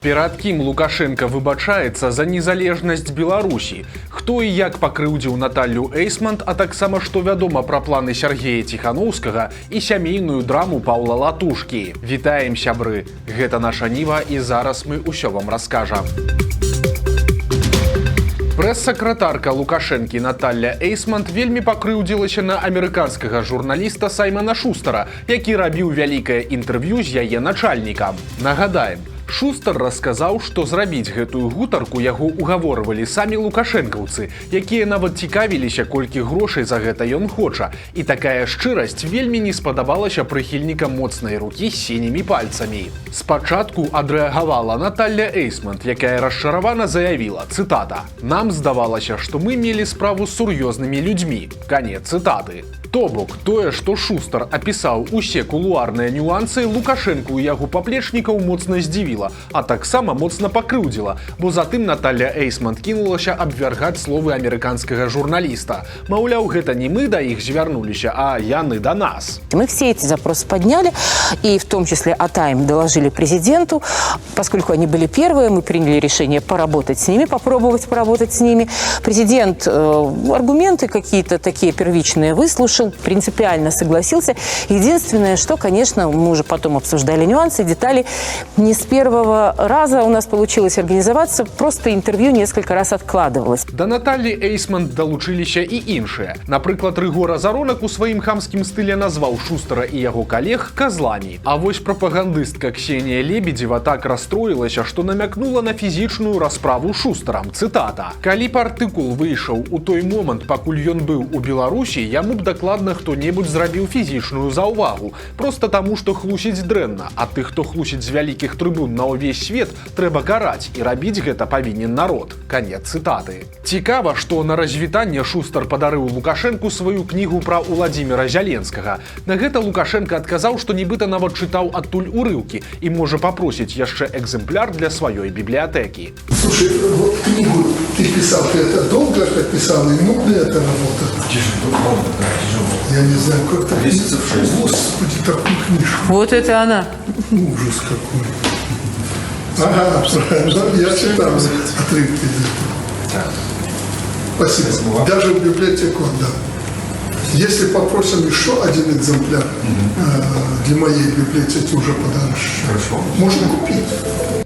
Перад кім Лукашенко выбачаецца за незалежнасць Беларусі, хто і як пакрыўдзіў Наталлю Эйсмонт, а таксама што вядома пра планы Сергея Тихановскага і сямейную драму Паўла Латушкі. Вітаем, сябры! Гэта наша Ніва, і зараз мы ўсё вам раскажам. Прэс-сакратарка Лукашэнкі Наталля Эйсмонт вельмі пакрыўдзілася на амерыканскага журналіста Саймона Шустара, які рабіў вялікае інтэрв'ю з яе начальнікам. Нагадаем, Шустар расказаў, што зрабіць гэтую гутарку яго угаворвалі самі лукашэнкаўцы, якія нават цікавіліся, колькі грошай за гэта ён хоча. І такая шчырасць вельмі не спадабалася прыхільнікам моцнай рукі з сінімі пальцамі. Спачатку адрэагавала Наталля Эйсмонт, якая расчаравана заявіла, цытата: «Нам здавалася, што мы мелі справу з сур'ёзнымі людзьмі». Канец цытаты. То бок, тое, што Шустар апісаў усе кулуарныя нюансы, Лукашэнку і яго паплечнікаў моцна здзівіла, а таксама моцна пакрыўдзіла, бо затым Наталля Эйсмонт кінулася абвяргаць словы амерыканскага журналіста. Маўляў, гэта не мы да іх звярнуліся, а яны да нас. Мы все эти запросы подняли, и в том числе о Тайм доложили президенту. Поскольку они были первые, мы приняли решение поработать с ними, попробовать поработать с ними. Президент аргументы какие-то такие первичные выслушал, принципиально согласился. Единственное, что, конечно, мы уже потом обсуждали нюансы, детали. Не с первого раза у нас получилось организоваться, просто интервью несколько раз откладывалось. Да Наталлі Эйсмонт далучыліся і іншыя. Напрыклад, Рыгор Азаронак у сваім хамскім стылі назваў Шустара і яго калег казламі. А вось прапагандыстка Ксенія Лебедзева так расстроілася, што намякнула на фізічную расправу Шустарам. Цытата: «Калі б артыкул выйшаў у той момант, пакуль ён быў у Беларусі, яму б дакладна хто-небудзь зрабіў фізічную заўвагу. Проста таму, што хлусіць дрэнна, а тых, хто хлусіць з вялікіх трыбун на ўвесь свет, трэба караць, і рабіць гэта павінен народ». Канец цытаты. Цікава, што на развітанне Шустар падарыў Лукашэнку сваю кнігу пра Уладзіміра Зяленскага. На гэта Лукашенко адказаў, што нібыта нават чытаў адтуль урыўкі і можа папросіць яшчэ экземпляр для сваёй библиотеки. Слушай, вот книгу ты писал, ты это долго писал, и мог ли это работать? Я не знаю, как-то... Месяцев 6. Господи, такую книжку. Вот это она. Ужас какой. Ага, я читал отрывки. Спасибо. Даже в библиотеку отдам. Если попросим еще один экземпляр для моей библиотеки, уже подаришь. Хорошо. Можно купить.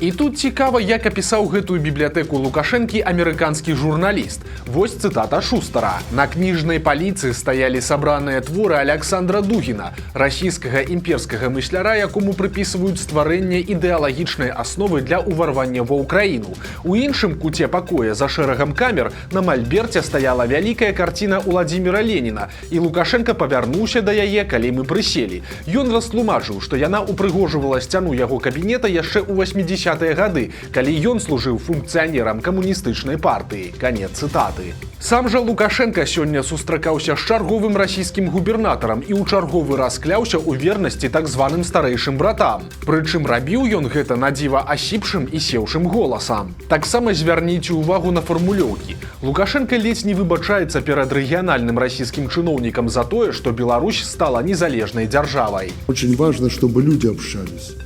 І тут цікава, як апісаў гэтую бібліятэку Лукашэнкі амерыканскі журналіст. Вось цытата Шустара. «На кніжнай паліцы стаялі сабраныя творы Александра Дугіна, расійскага імперскага мысляра, якому прыпісваюць стварэнне ідэалагічнай асновы для ўварвання ва ўкраіну. У іншым куце пакоя за шэрагам камер на мальберце стаяла вялікая карціна Уладзіміра Леніна, і Лукашенко павярнуўся да яе, калі мы прыселі. Ён растлумачыў, што яна упрыгожвала сцяну яго кабінета яшчэ ў 80-е гады, калі ён служыў функцыянерам камуністычнай партыі». Канец цытаты. Сам жа Лукашенко сёння сустракаўся з чарговым расійскім губернатарам і ў чарговы раз кляўся ў вернасці так званым старэйшым братам. Прычым рабіў ён гэта на дзіва асіпшым і сеўшым голасам. Таксама звярніце ўвагу на фармулёўкі. Лукашенко ледзь не выбачаецца перад рэгіянальным расійскім чыноўнікам за тое, што Беларусь стала незалежнай дзяржавай. Очень важно, чтобы люди общались.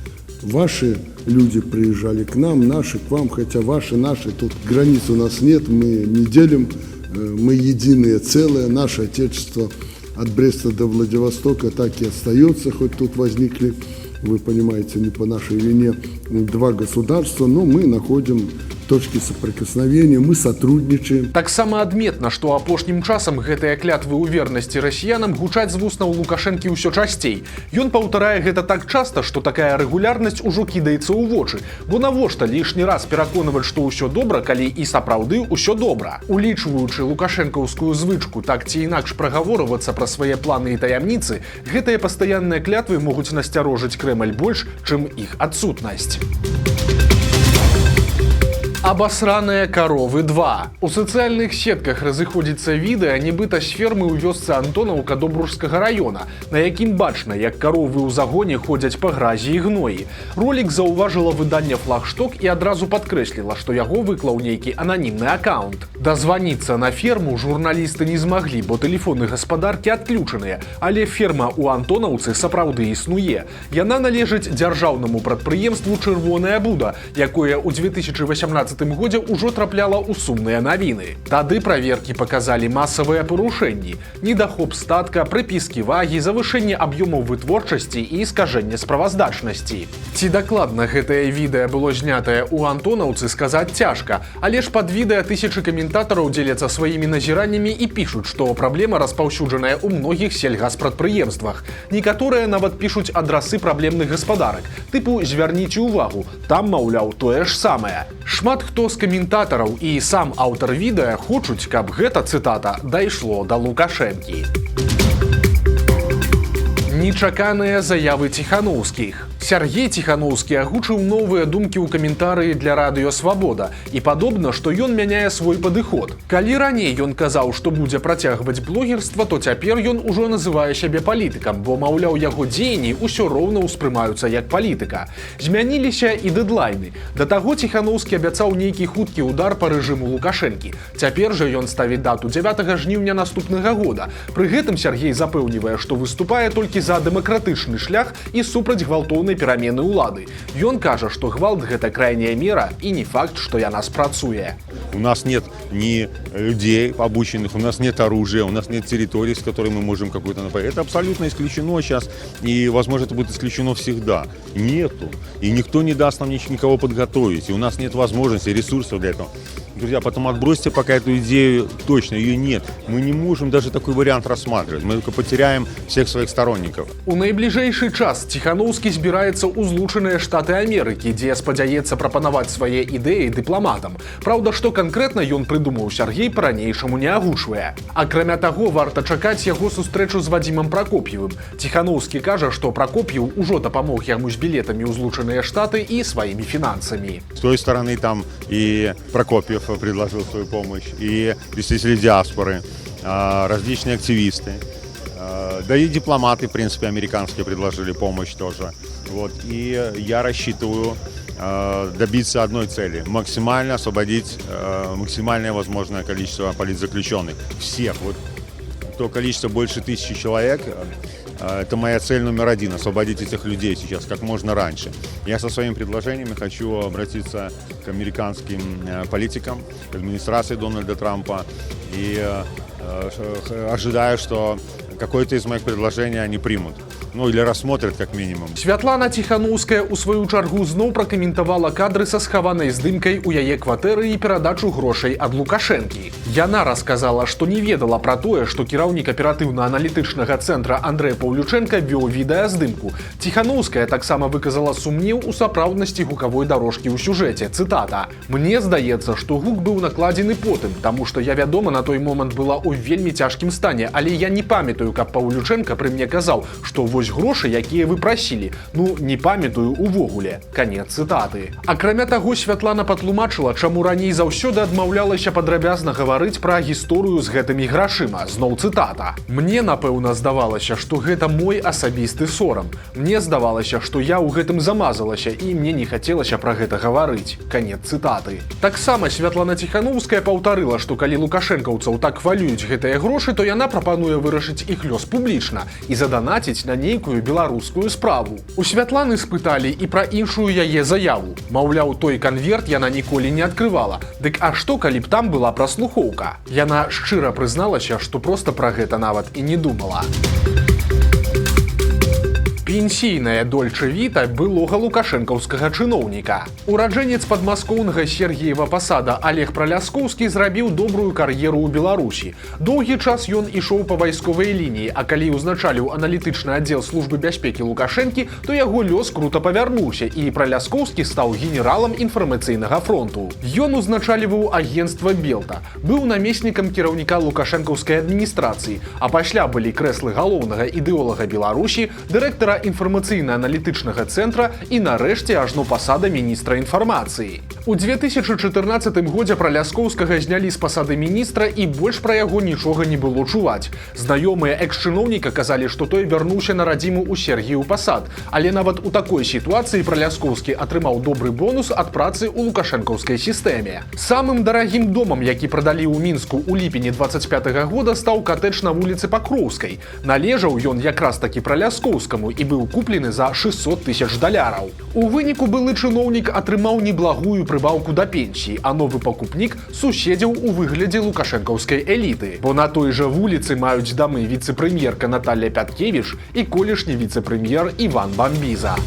Ваши люди приезжали к нам, наши к вам, хотя ваши, наши. Тут границ у нас нет, мы не делим, мы единое целое. Наше Отечество от Бреста до Владивостока так и остается, хоть тут возникли, вы понимаете, не по нашей вине, два государства, но мы находим точки соприкосновения, мы сотрудничаем. Таксама адметна, што апошнім часам гэтыя клятвы ў вернасці расіянам гучаць з вуснаў Лукашэнкі ўсё часцей. Ён паўтарае гэта так часта, што такая рэгулярнасць ужо кідаецца ў вочы. Бо навошта лішні раз пераконваць, што ўсё добра, калі і сапраўды ўсё добра. Улічваючы лукашэнкаўскую звычку так ці інакш прагаворвацца пра свае планы і таямніцы, гэтыя пастаянныя клятвы могуць насцярожыць Крэмль больш, чым іх адсутнасць. Абасраныя каровы 2. У сацыяльных сетках разыходзіцца відэа, нібыта з фермы ў вёсцы Антонаўка Добружскага района, на якім бачна, як каровы ў загоне ходзяць па гразі і гноі. Ролік заўважыла выданне «Флагшток» і адразу падкрэсліла, што яго выклаў нейкі ананімны аккаунт. Дазваніцца на ферму журналісты не змаглі, бо тэлефоны гаспадаркі адключаныя, але ферма ў Антонаўцы сапраўды існуе. Яна належыць дзяржаўнаму прадпрыемству «Чырвоная Буда», якое ў 2018 годзе ўжо трапляла ў сумныя навіны. Тады праверкі паказалі масавыя парушэнні: недахоп статка, прыпіскі вагі, завышэнне аб'ёмаў вытворчасці і скажэнне справаздачнасці. Ці дакладна гэтае відэа было знятае ў Антонаўцы, сказаць цяжка, але ж пад відэа тысячы каментатараў дзеляцца сваімі назіраннямі і пішуць, што праблема распаўсюджаная ў многіх сельгаспрадпрыемствах. Некаторыя нават пішуць адрасы праблемных гаспадарак, тыпу «звярніце ўвагу», там, маўляў, тое ж самае. Шмат хто з каментатараў і сам аўтар відэа хочуць, каб гэта, цытата, дайшло да Лукашэнкі. Нечаканыя заявы Ціханаўскіх. Сяргей Ціханаўскі агучыў новыя думкі ў каментарыі для радыё «Свабода», і падобна, што ён мяняе свой падыход. Калі раней ён казаў, што будзе працягваць блогерства, то цяпер ён ужо называе сябе палітыкам, бо, маўляў, яго дзеянні ўсё роўна ўспрымаюцца як палітыка. Змяніліся і дэдлайны. Да таго Ціханаўскі абяцаў нейкі хуткі ўдар па рэжыму Лукашэнкі. Цяпер жа ён ставіць дату 9 жніўня наступнага года. Пры гэтым Сяргей запэўнівае, што выступае толькі за дэмакратычны шлях і супраць гвалтоўнай перамены ўлады. Ён кажа, што гвалт – гэта крайняя мера і не факт, што яна спрацуе. У нас нет ни людей обученных, у нас нет оружия, у нас нет территорий, с которой мы можем какую-то напасть. Это абсолютно исключено сейчас, и, возможно, это будет исключено всегда. Нету. И никто не даст нам никого подготовить. И у нас нет возможности, ресурсов для этого. Друзья, потом отбросьте пока эту идею, точно ее нет. Мы не можем даже такой вариант рассматривать. Мы только потеряем всех своих сторонников. У найбліжэйшы час Ціханаўскі збіраецца ў Злучаныя Штаты Амерыкі, дзе спадзяецца прапанаваць свае ідэі дыпламатам. Праўда, што канкрэтна ён прыдумаў, Сяргей па-ранейшаму не агучвае. Акрамя таго, варта чакаць яго сустрэчу з Вадзімам Пракоп'евым. Ціханаўскі кажа, што Пракоп'ев ужо дапамог яму з білетамі ў Злучаныя Штаты і сваімі фінансамі. С той стороны там и Прокопьев предложил свою помощь, и представители диаспоры, различные активисты, да и дипломаты, в принципе, американские предложили помощь тоже. Вот. И я рассчитываю добиться одной цели – максимально освободить максимальное возможное количество политзаключенных. Всех. Вот то количество больше 1000 человек – это моя цель номер один – освободить этих людей сейчас как можно раньше. Я со своими предложениями хочу обратиться к американским политикам, к администрации Дональда Трампа и ожидаю, что какое-то из моих предложений они примут. Ну, или рассмотрят, как минимум. Святлана Ціханаўская у сваю чаргу зноў пракаментавала кадры са схаванай здымкай у яе кватэры і перадачу грошай ад Лукашэнкі. Яна расказала, што не ведала пра тое, што кіраўнік аператыўна-аналітычнага цэнтра Андрэй Паўлючэнка вёў відэаздымку. Ціханаўская таксама выказала сумнеў у сапраўднасці гукавой дарожкі ў сюжэце. Цытата: «Мне здаецца, што гук быў накладзены потым, таму што я, вядома, на той момант была ў вельмі цяжкім стане, але я не памятаю, каб Паўлючэнка пры мне казаў, што вось грошы, якія вы прасілі. Ну, не памятаю увогуле». Канец цытаты. Акрамя таго, Святлана патлумачыла, чаму раней заўсёды адмаўлялася падрабязна гаварыць пра гісторыю з гэтымі грашыма. Зноў цытата: «Мне, напэўна, здавалася, што гэта мой асабісты сорам. Мне здавалася, што я ў гэтым замазалася, і мне не хацелася пра гэта гаварыць». Канец цытаты. Таксама Святлана Ціханаўская паўтарыла, што калі лукашэнкаўцаў так хвалююць гэтыя грошы, то яна прапануе вырашыць іх лёс публічна і заданаціць на нейкую беларускую справу. У Святланы спыталі і пра іншую яе заяву. Маўляў, той канверт яна ніколі не адкрывала. Дык а што, калі б там была праслухоўка? Яна шчыра прызналася, што проста пра гэта нават і не думала. Пенсійная Дольчэ Віта былога лукашэнкаўскага чыноўніка. Ураджэнец падмаскоўнага Сергіева Пасада Олег Праляскоўскі зрабіў добрую кар'еру ў Беларусі. Доўгі час ён ішоў па вайсковай лініі, а калі ўзначаліў аналітычны аддзел службы бяспекі Лукашэнкі, то яго лёс крута павярнуўся, і Праляскоўскі стаў генералам інфармацыйнага фронту. Ён узначаліваў агенцтва Белта, быў намеснікам кіраўніка лукашэнкаўскай адміністрацыі, а пасля былі крэслы галоўнага ідэолага Беларусі, дырэктара кіраўніка інфармацыйна-аналітычнага цэнтра і нарэшце ажно пасада міністра інфармацыі. У 2014 годзе Праляскоўскага знялі з пасады міністра і больш пра яго нічога не было чуваць. Знаёмыя экс-чыноўніка казалі, што той вярнуўся на радзіму ў Сергію Пасад, але нават у такой сітуацыі Праляскоўскі атрымаў добры бонус ад працы ў лукашэнкаўскай сістэме. Самым дарагім домам, які прадалі ў Мінску ў ліпені 25 года, стаў катэдж на вуліцы Пакроўскай. Належаў ён якраз такі Праляскоўскаму і быў куплены за $600 000. У выніку былы чыноўнік атрымаў неблагую прыбаўку да пенсіі, а новы пакупнік суседзяў у выглядзе лукашэнкаўскай эліты. Бо на той жа вуліцы маюць дамы віцэ-прэм'ерка Наталья Пяткевіч і колішні віцэ-прэм'ер Іван Бамбіза.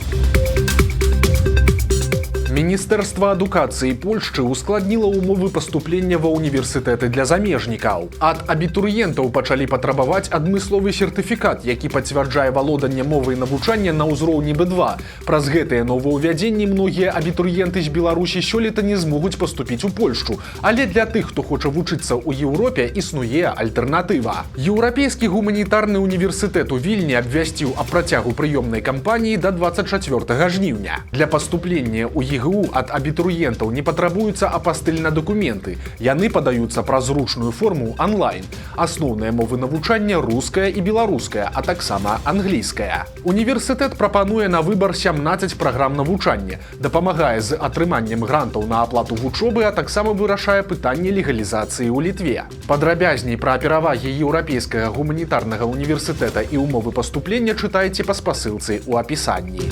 Міністэрства адукацыі Польшчы ускладніла ўмовы паступлення ва ўніверсітэты для замежнікаў. Ад абітурыентаў пачалі патрабаваць адмысловы сертыфікат, які пацвярджае валоданне мовай навучання на ўзроўні B2. Праз гэтыя новаўвядзенні многія абітурыенты з Беларусі сёлета не змогуць паступіць у Польшчу. Але для тых, хто хоча вучыцца ў Еўропе, існуе альтэрнатыва. Еўрапейскі гуманітарны універсітэт у Вільні абвясціў аб працягу прыёмнай кампаніі да 24 жніўня. Для паступлення ў ЕГУ ад абітурыентаў не патрабуюцца апастыльна дакументы. Яны падаюцца праз зручную форму онлайн. Асноўныя мовы навучання руская і беларуская, а таксама англійская. Універсітэт прапануе на выбар 17 праграм навучання, дапамагае з атрыманнем грантаў на аплату вучобы, а таксама вырашае пытанне легалізацыі ў Літве. Падрабязней пра перавагі еўрапейскага гуманітарнага універсітэта і ўмовы паступлення чытайце па спасылцы ў апісанні.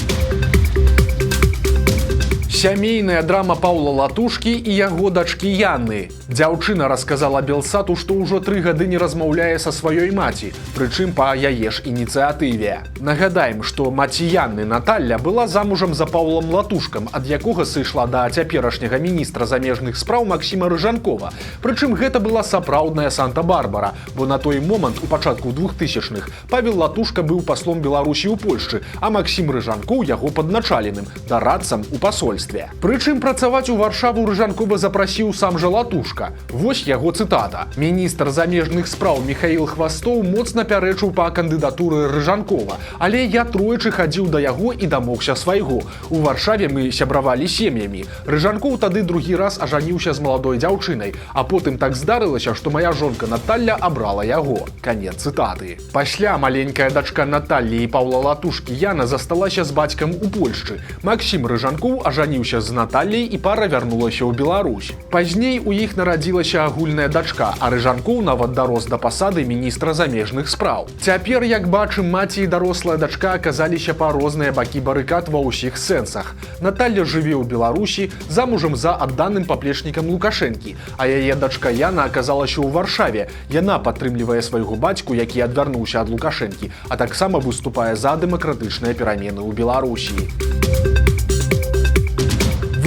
Сямейная драма Паўла Латушкі і яго дачкі Яны. Дзяўчына расказала Белсату, што ўжо 3 гады не размаўляе са сваёй маці, прычым па яе ж ініцыятыве. Нагадаем, што маці Яны Наталля была замужам за Паўлам Латушкам, ад якога сышла да цяперашняга міністра замежных спраў Максіма Рыжанкова. Прычым гэта была сапраўдная Санта-Барбара, бо на той момант у пачатку 2000-х Павел Латушка быў паслом Беларусі ў Польшчы, а Максім Рыжанкоў яго падначаленым, дарадцам у пасольстве. Прычым працаваць у Варшаву Рыжанкова запрасіў сам жа Латушка. Вось яго цытата. Міністр замежных спраў Міхаіл Хвастоў моцна пярэчыў па кандыдатуры Рыжанкова, але я тройчы хадзіў да яго і дамогся свайго. У Варшаве мы сябравалі сем'ямі. Рыжанкоў тады другі раз ажаніўся з маладой дзяўчынай, а потым так здарылася, што мая жонка Наталля абрала яго. Канец цытаты. Пасля маленькая дачка Наталлі і Паўла Латушкі Яна засталася з бацькам у Польшчы. Максім Рыжанкоў ажаніўся з Наталляй і пара вярнулася ў Беларусь. Пазней у іх нарадзілася агульная дачка, а Рыжанкоў нават дарос да пасады міністра замежных спраў. Цяпер, як бачым, маці і дарослая дачка аказаліся па розныя бакі барыкад ва ўсіх сэнсах. Наталля жыве ў Беларусі, замужам за адданым паплечнікам Лукашэнкі, а яе дачка Яна аказалася ў Варшаве. Яна падтрымлівае свайго бацьку, які адвярнуўся ад Лукашэнкі, а таксама выступае за дэмакратычныя перамены ў Беларусі.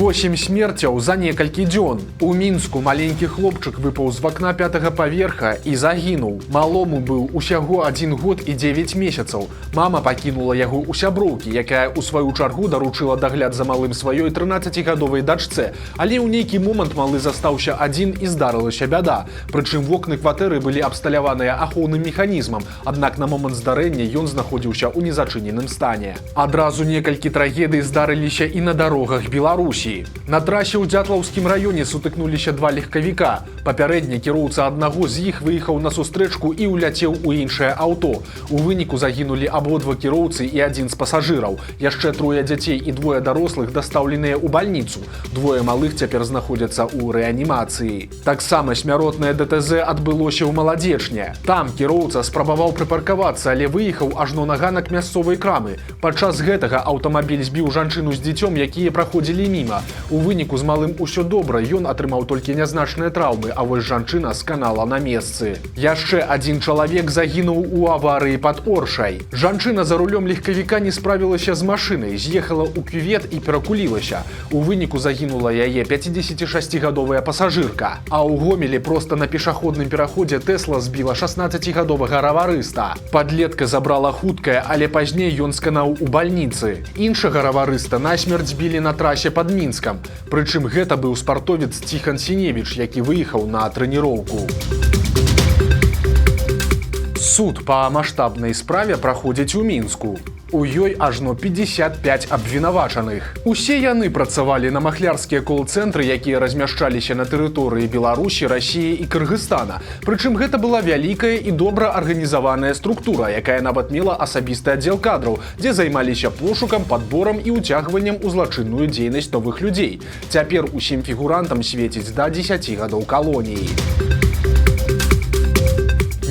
8 смерцяў за некалькі дзён. У Мінску маленькі хлопчык выпаў з вакна 5-го паверха і загінуў. Малому быў усяго 1 год і 9 месяцаў. Мама пакінула яго ў сяброўкі, якая ў сваю чаргу даручыла дагляд за малым сваёй 13-гадовай дачцэ. Але ў нейкі момант малы застаўся адзін і здарылася бяда. Прычым вокны кватэры былі абсталяваныя ахоўным механізмам, аднак на момант здарэння ён знаходзіўся ў незачыненым стане. Адразу некалькі трагедый здарыліся і на дарогах Беларусі. На трасе ў Дзятлаўскім раёне сутыкнуліся 2 легкавіка. Папярэдне кіроўца аднаго з іх выехаў на сустрэчку і ўляцеў у іншае аўто. У выніку загінулі абодва кіроўцы і 1 з пасажыраў. Яшчэ 3 дзяцей і 2 дарослых дастаўленыя ў бальніцу. 2 малых цяпер знаходзяцца ў рэанімацыі. Таксама смяротнае ДТЗ адбылося ў Маладзечне. Там кіроўца спрабаваў прыпаркавацца, але выехаў ажно на ганак мясцовай крамы. Падчас гэтага аўтамабіль збіў жанчыну з дзіцём, якія праходзілі міма. У выніку з малым усё добра, ён атрымаў толькі нязначныя траўмы, а вось жанчына сканала на месцы. Яшчэ 1 чалавек загінуў у аварыі пад Оршай. Жанчына за рулём легкавіка не справілася з машынай, з'ехала ў кювет і перакулілася. У выніку загінула яе 56-гадовая пасажырка. А ў Гомелі проста на пешаходным пераходзе Тэсла збіла 16-гадовага раварыста. Падлетка забрала хуткая, але пазней ён сканаў у бальніцы. Іншага раварыста насмерць збілі на трасе пад Мінскам. Прычым гэта быў спартовец Ціхан Сіневіч, які выехаў на трэніроўку. Суд па маштабнай справе праходзіць у Мінску. У ёй ажно 55 абвінавачаных. Усе яны працавалі на махлярскія кол-цэнтры, якія размяшчаліся на тэрыторыі Беларусі, Расіі і Кыргызстана. Прычым гэта была вялікая і добра арганізаваная структура, якая нават мела асабісты аддзел кадраў, дзе займаліся пошукам, падборам і ўцягваннем у злачынную дзейнасць новых людзей. Цяпер усім фігурантам свеціць да 10 гадоў калоніі.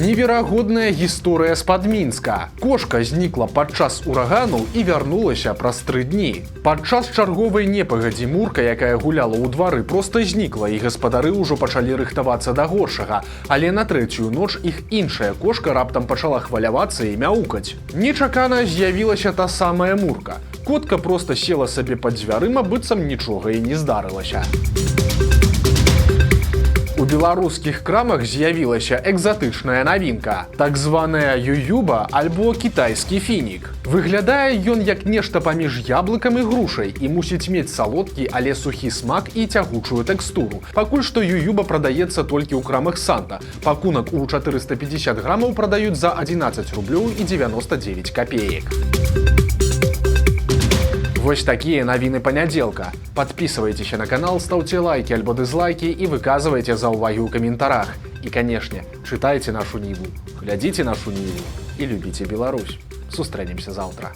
Неверагодная гісторыя з-пад Мінска. Кошка знікла падчас урагану і вярнулася праз 3 дні. Падчас чарговай непагадзі мурка, якая гуляла ў двары, проста знікла, і гаспадары ўжо пачалі рыхтавацца да горшага. Але на 3-ю ноч іх іншая кошка раптам пачала хвалявацца і мяукаць. Нечакана з'явілася та самая мурка. Котка проста села сабе пад дзвярыма, быццам нічога і не здарылася. У беларускіх крамах з'явілася экзатычная навінка, так званая ююба альбо кітайскі фінік. Выглядае ён як нешта паміж яблыкам і грушай і мусіць мець салодкі, але сухі смак і цягучую тэкстуру. Пакуль што ююба прадаецца толькі ў крамах Санта. Пакунак у 450 грамаў прадаюць за 11 рублёў і 99 копеек. Вось такія навіны панядзелка. Подписывайтеся на канал, ставьте лайки альбо дызлайки и выказывайте заўвагі ў каментарах. И, конечно, читайте нашу Ниву, глядите нашу Ниву и любите Беларусь. Сустрэнемся завтра.